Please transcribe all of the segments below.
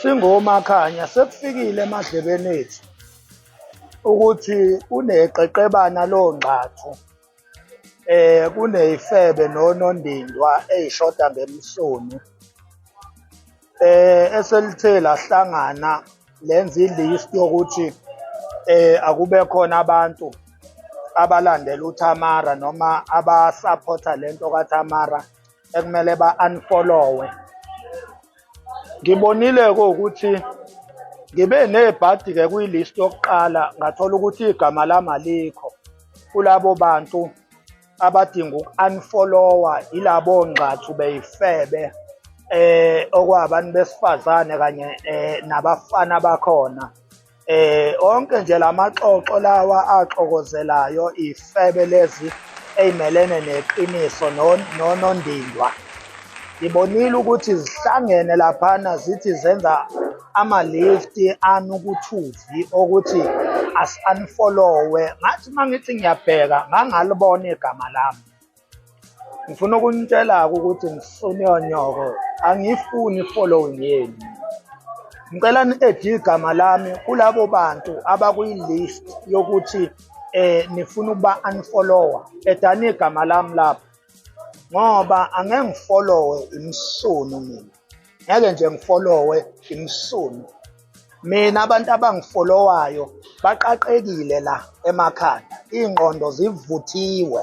Singomakhanya sekufikile emadlebeni ethu ukuthi kuneqeqebana longqathu kuney'febe nonondindwa ey'shoda ngemsoni eselithe lahlangana lenza i-list yokuthi akube khona abantu abalandela uThamara noma abasaphotha lento kaThamara ekumele ba-unfollowe. Ngibonile-ke ukuthi ngibe nebhadi-ke kwi-list yokuqala ngathola ukuthi igama lami alikho kulabo bantu abadinga uku-unfollowa ilabo ngqathu bey'febe okwabantu besifazane kanye nabafana bakhona. Onke nje lamaxoxo lawa axokozelayo iy'febe lezi ey'melene neqiniso nonondindwa. Ngibonile ukuthi zihlangene laphana zithi zenza ama-lift anukuthuvi okuthi asi-unfollowe. Ngathi uma ngithi ngiyabheka ngangalibona igama lami. Ngifuna ukunitshela-ke ukuthi ngisunionyoko angiyifuni i-following yenu. Ngicela ni-ede igama lami kulabo bantu abakwi-list yokuthi nifuna ukuba-unfollowa. Edani igama lami lapho ngoba angeke ngifolowe imsunu mina. Ngeke nje ngifolowe imsunu. Mina abantu abangifolowayo baqaqekile la emakhaya. Iy'ngqondo zivuthiwe.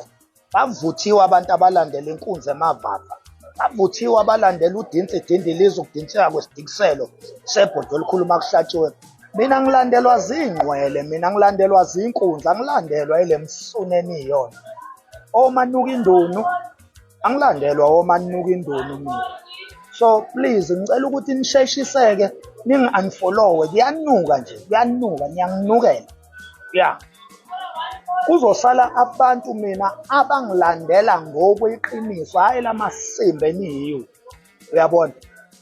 Bavuthiwe abantu abalandela inkunzi emavava. Bavuthiwe abalandela udinsi lizokudinseka kwesidikiselo sebhodo elikhuluma kuhlatshiwe. Mina ngilandelwa zingqwele, mina ngilandelwa zinkunzi, angilandelwa ile msunu eniyona. Omanuka indunu angilandelwa omanuka indunu mina. So please ngicela ukuthi nisheshiseke ningi-unfollowe. Kuyanuka nje, kuyanuka, niyanginukela. Ya. Kuzosala abantu mina abangilandela ngokweqiniso, hhayi lamasimba eniyiwo. Uyabona?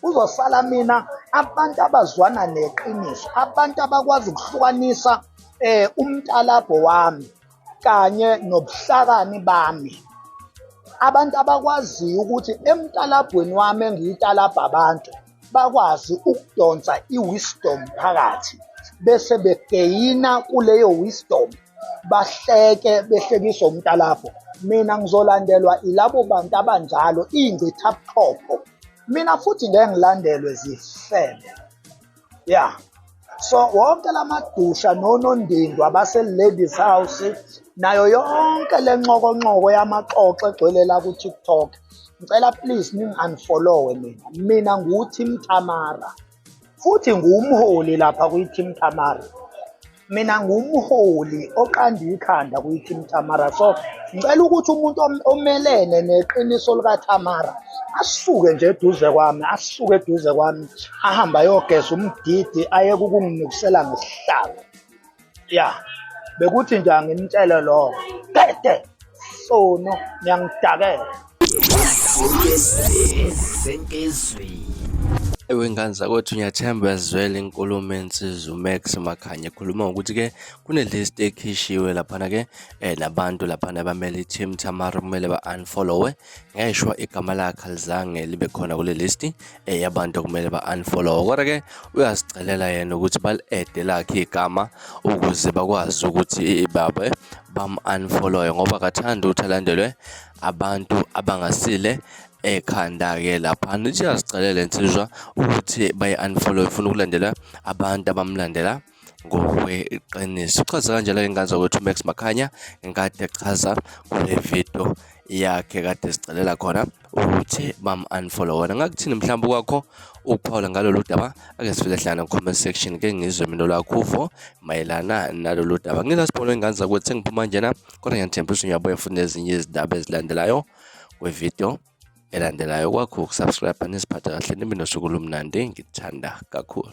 Kuzosala mina abantu abazwana neqiniso, abantu abakwazi ukuhlukanisa umtalabho wami kanye nobuhlakani bami. Abantu abakwaziyo ukuthi emtalabhweni wami engiyitalabha abantu bakwazi ukudonsa i-wisdom phakathi bese begeyina kuleyo wisdom bahleke behlekiswa umtalabho. Mina ngizolandelwa ilabo bantu abanjalo ingcitha buchopho. Mina futhi ngeke ngilandelwe zifebe. Ya. So wonke lamadusha nonondindwa base-ladies house nayo yonke le nxokonxoko yamaxoxo egcwele la ku-TikTok. Ngicela please ningi-unfollowe mina. Mina ngu-Team Thamara. Futhi ngumholi lapha kwi-Team Thamara. Mina ngumholi oqanda ikhanda kwi-Team Thamara. So ngicela ukuthi umuntu omelene neqiniso likaThamara asuke nje eduze kwami, asuke eduze kwami, ahambe ayogeza umdidi ayeke ukunginukisela ngesihlalo. Ya. Bekuthi nje anginitshele lokho. Kede sono ngiyangidakela. Wengane zakwethu ngiyathemba uyazizwela inkulumo ensizwa uMax Makhanya ekhuluma ngokuthi-ke kune-list ekhishiwe laphana-ke nabantu laphana abamele i-Team Thamara kumele ba-unfollowe. Ngeshwa igama lakhe alizange libe khona kule list yabantu okumele ba-unfollowe. Kodwa-ke uyasicelela yena ukuthi bali-ede lakhe igama ukuze bakwazi ukuthi bam-unfollowe ngoba akathandi ukuthi alandelwe abantu abangasile ekhanda-ke laphana. Ithi uyasicelela insizwa ukuthi bayi-unfollow ifuna ukulandela abantu abamlandela ngokweqiniso. Uchaza kanjalo ingane zakwethu uMax Makhanya ngekade echaza kule video yakhe kade sicelela khona ukuthi bam-unfollow. Wena ngakuthini mhlawumbe kwakho ukuphawula ngalolu daba? Ake sivele hlana ku-comment section ke ngizwe mina lwakho ufo mayelana nalolu daba. Nginasibona ingane zakwethu sengiphuma njena kodwa ngiyathemba ukuthi uyabuya futhi ezinye izindaba ezilandelayo kwe-video elandelayo. Kwakho ukusubscribe nisiphatha kahle nibe nosuku lumnandi. Ngithanda kakhulu.